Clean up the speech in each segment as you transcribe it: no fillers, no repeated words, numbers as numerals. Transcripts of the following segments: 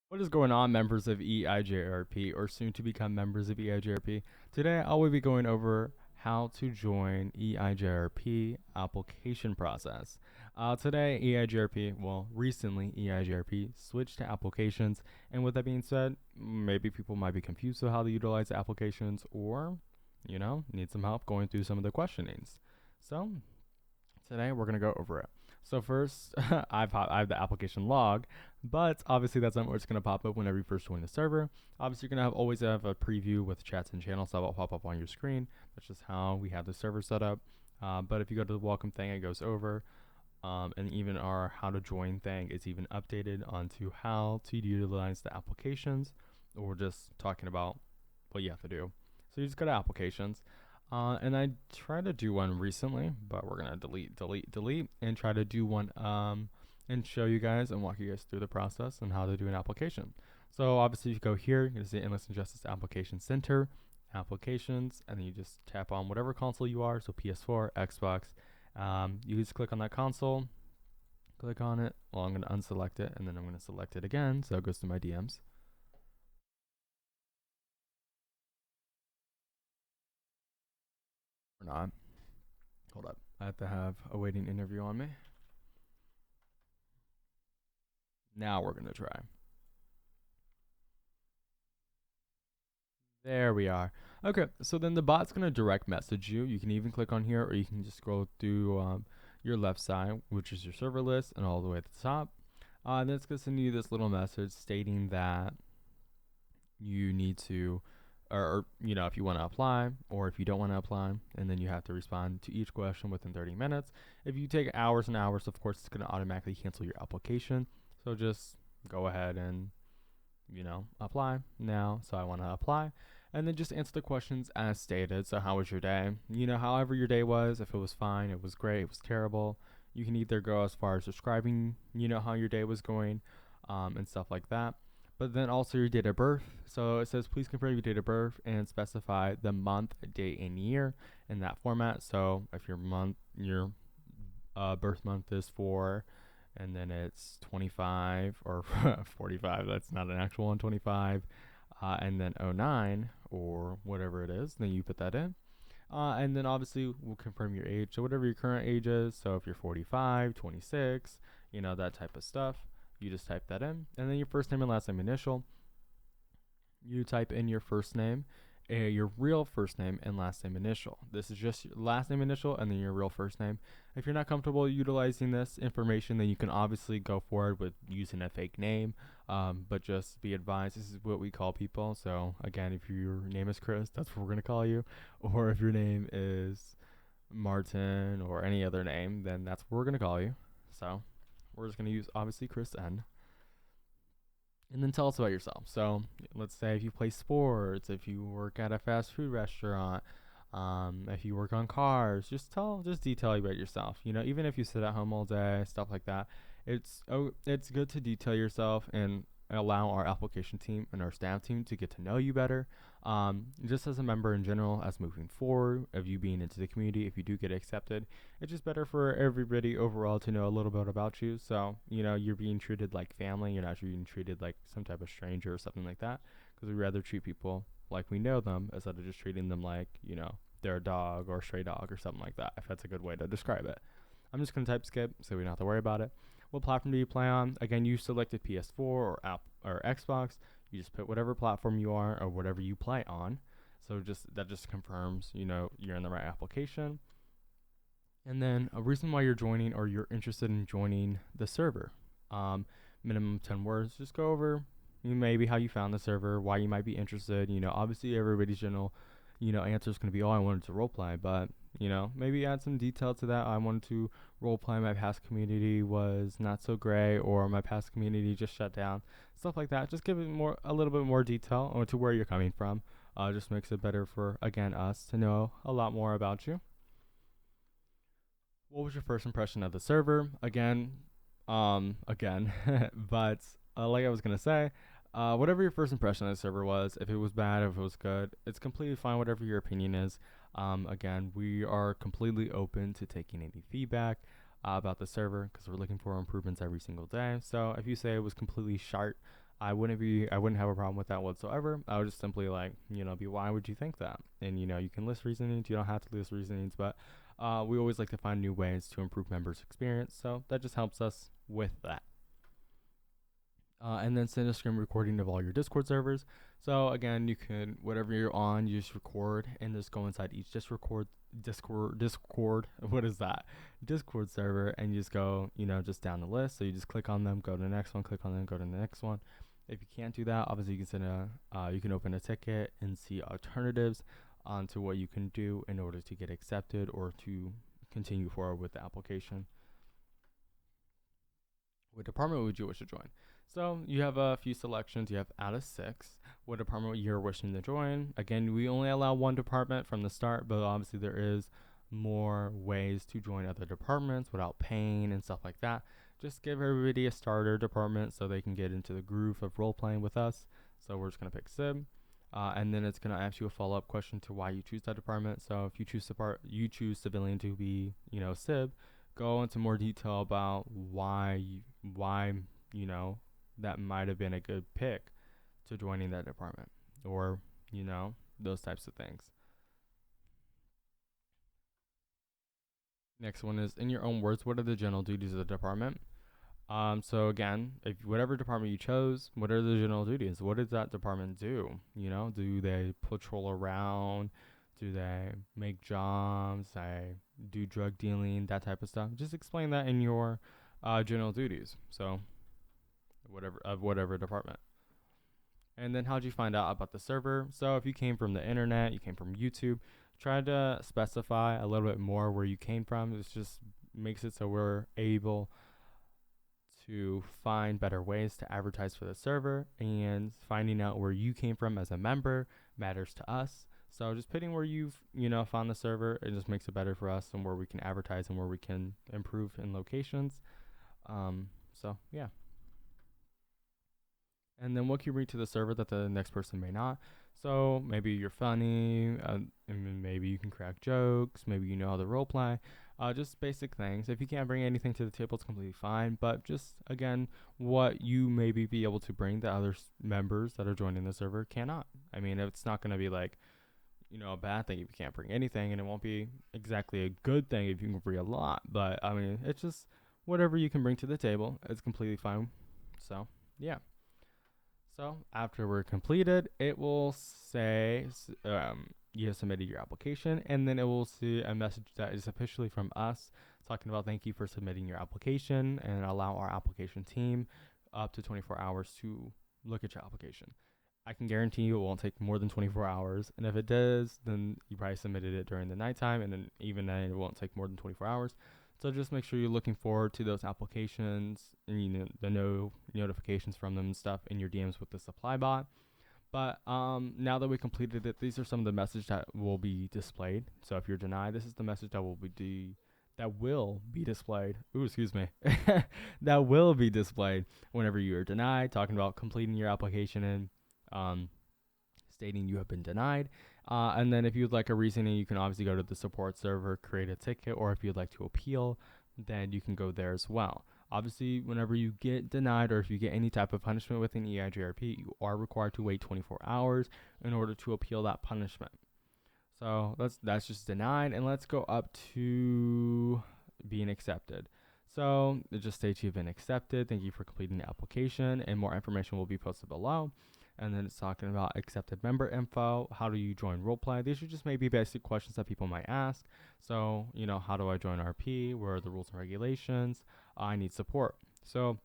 What is going on, members of EIJRP, or soon to become members of EIJRP? Today, I will be going over how to join EIJRP application process. Today, recently EIJRP switched to applications, and with that being said, maybe people might be confused with how to utilize the applications, or need some help going through some of the questionings. So, today we're gonna go over it. So first, I have the application log, but obviously that's not where it's gonna pop up whenever you first join the server. Obviously, you're gonna always have a preview with chats and channels that will pop up on your screen. That's just how we have the server set up. But if you go to the welcome thing, it goes over, and even our how to join thing is even updated onto how to utilize the applications, or just talking about what you have to do. So you just go to applications. And I tried to do one recently, but we're gonna delete, and try to do one and show you guys and walk you guys through the process and how to do an application. So obviously, if you go here, you're gonna see InJustice Application Center, Applications, and then you just tap on whatever console you are. So PS4, Xbox. You just click on that console, click on it. Well, I'm gonna unselect it, and then I'm gonna select it again, so it goes to my DMs. Or not. Hold up. I have to have a waiting interview on me. Now we're gonna try. There we are. Okay, so then the bot's gonna direct message you. You can even click on here, or you can just scroll through your left side, which is your server list, and all the way at the top. And then it's gonna send you this little message stating that you need to, or if you want to apply, or if you don't want to apply, and then you have to respond to each question within 30 minutes. If you take hours and hours, of course, it's gonna automatically cancel your application. So just go ahead and apply now. So I want to apply, and then just answer the questions as stated. So how was your day? However your day was. If it was fine, it was great, it was terrible. You can either go as far as describing, how your day was going, and stuff like that. But then also your date of birth. So it says, please confirm your date of birth and specify the month, date, and year in that format. So if your birth month is 4, and then it's 25 or 45, that's not an actual one, 25, and then 09 or whatever it is, then you put that in. And then obviously we'll confirm your age. So whatever your current age is, so if you're 45, 26, that type of stuff, you just type that in. And then your first name and last name initial, you type in your first name, your real first name and last name initial. This is just your last name initial and then your real first name. If you're not comfortable utilizing this information, then you can obviously go forward with using a fake name. But just be advised, this is what we call people. So again, if your name is Chris, that's what we're gonna call you. Or if your name is Martin or any other name, then that's what we're gonna call you. So we're just gonna use obviously Chris N. And then tell us about yourself. So let's say if you play sports, if you work at a fast food restaurant, if you work on cars, just detail about yourself. Even if you sit at home all day, stuff like that. It's good to detail yourself and allow our application team and our staff team to get to know you better. Just as a member in general, as moving forward, of you being into the community, if you do get accepted, it's just better for everybody overall to know a little bit about you. So, you're being treated like family. You're not being treated like some type of stranger or something like that. Because we rather treat people like we know them instead of just treating them like, they're a dog or a stray dog or something like that, if that's a good way to describe it. I'm just going to type skip so we don't have to worry about it. What platform do you play on? Again, you selected PS4 or app or Xbox. You just put whatever platform you are or whatever you play on. So that just confirms, you're in the right application. And then a reason why you're joining or you're interested in joining the server. Minimum 10 words. Just go over maybe how you found the server, why you might be interested. Obviously everybody's general, answer is going to be, oh, I wanted to roleplay, but maybe add some detail to that. I wanted to roleplay. My past community was not so great, or my past community just shut down. Stuff like that. Just give it a little bit more detail to where you're coming from. Just makes it better for again us to know a lot more about you. What was your first impression of the server? Again, but like I was gonna say, whatever your first impression of the server was, if it was bad, if it was good, it's completely fine. Whatever your opinion is. Again, we are completely open to taking any feedback about the server because we're looking for improvements every single day. So if you say it was completely shart, I wouldn't have a problem with that whatsoever. I would just simply like, be, why would you think that? And you can list reasonings. You don't have to list reasonings, but we always like to find new ways to improve members' experience. So that just helps us with that. And then send a screen recording of all your Discord servers. So again, you can, whatever you're on, you just record and just go inside each Discord, what is that? Discord server, and you just go, just down the list. So you just click on them, go to the next one, click on them, go to the next one. If you can't do that, obviously you can you can open a ticket and see alternatives onto what you can do in order to get accepted or to continue forward with the application. What department would you wish to join? So you have a few selections. You have out of 6. What department you're wishing to join? Again, we only allow one department from the start, but obviously there is more ways to join other departments without paying and stuff like that. Just give everybody a starter department so they can get into the groove of role playing with us. So we're just gonna pick Civ, and then it's gonna ask you a follow up question to why you choose that department. So if you choose civilian to be, Civ, go into more detail about why that might have been a good pick to joining that department, or those types of things. Next one is, in your own words, what are the general duties of the department? So again, if whatever department you chose, what are the general duties? What does that department do? Do they patrol around? Do they make jobs? They do drug dealing, that type of stuff? Just explain that in your general duties. So whatever department. And then how'd you find out about the server? So if you came from the internet, you came from YouTube, try to specify a little bit more where you came from. This just makes it so we're able to find better ways to advertise for the server, and finding out where you came from as a member matters to us. So just putting where you've found the server, it just makes it better for us, and where we can advertise and where we can improve in locations. So yeah. And then what can you bring to the server that the next person may not? So maybe you're funny, and maybe you can crack jokes, maybe you know how to role play, just basic things. If you can't bring anything to the table, it's completely fine. But just, again, what you maybe be able to bring that other members that are joining the server cannot. I mean, it's not going to be like, a bad thing if you can't bring anything, and it won't be exactly a good thing if you can bring a lot. But, I mean, it's just whatever you can bring to the table, it's completely fine. So, yeah. So after we're completed, it will say you have submitted your application, and then it will see a message that is officially from us talking about thank you for submitting your application, and allow our application team up to 24 hours to look at your application. I can guarantee you it won't take more than 24 hours, and if it does, then you probably submitted it during the nighttime, and then even then it won't take more than 24 hours. So just make sure you're looking forward to those applications, and the notifications from them and stuff in your DMs with the supply bot. But now that we completed it, these are some of the messages that will be displayed. So if you're denied, this is the message that will be displayed. Ooh, excuse me. That will be displayed whenever you are denied, talking about completing your application and stating you have been denied. And then if you'd like a reasoning, you can obviously go to the support server, create a ticket, or if you'd like to appeal, then you can go there as well. Obviously, whenever you get denied, or if you get any type of punishment within EIGRP, you are required to wait 24 hours in order to appeal that punishment. So that's just denied, and let's go up to being accepted. So it just states you've been accepted. Thank you for completing the application, and more information will be posted below. And then it's talking about accepted member info. How do you join roleplay? These are just maybe basic questions that people might ask. So, how do I join RP? Where are the rules and regulations? I need support. So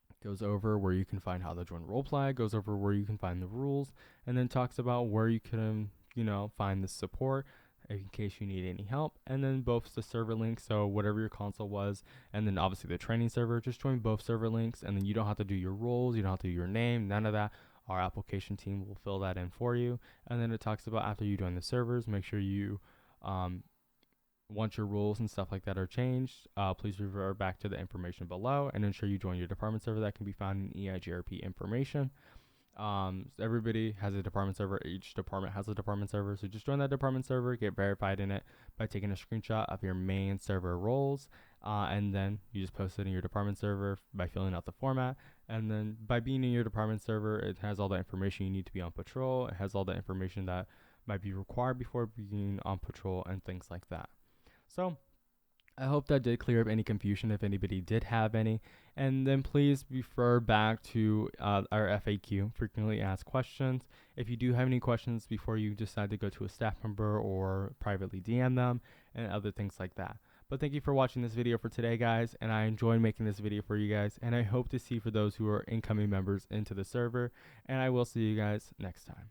it goes over where you can find how to join roleplay, goes over where you can find the rules, and then talks about where you can, find the support in case you need any help. And then both the server links, so whatever your console was, and then obviously the training server, just join both server links, and then you don't have to do your roles, you don't have to do your name, none of that. Our application team will fill that in for you. And then it talks about after you join the servers, make sure you, once your rules and stuff like that are changed, please revert back to the information below and ensure you join your department server that can be found in EIGRP information. Everybody has a department server. Each department has a department server. So just join that department server, get verified in it by taking a screenshot of your main server roles, and then you just post it in your department server by filling out the format. And then by being in your department server, it has all the information you need to be on patrol. It has all the information that might be required before being on patrol and things like that. So I hope that did clear up any confusion if anybody did have any. And then please refer back to our FAQ, frequently asked questions. If you do have any questions before you decide to go to a staff member or privately DM them and other things like that. But thank you for watching this video for today, guys. And I enjoyed making this video for you guys. And I hope to see for those who are incoming members into the server. And I will see you guys next time.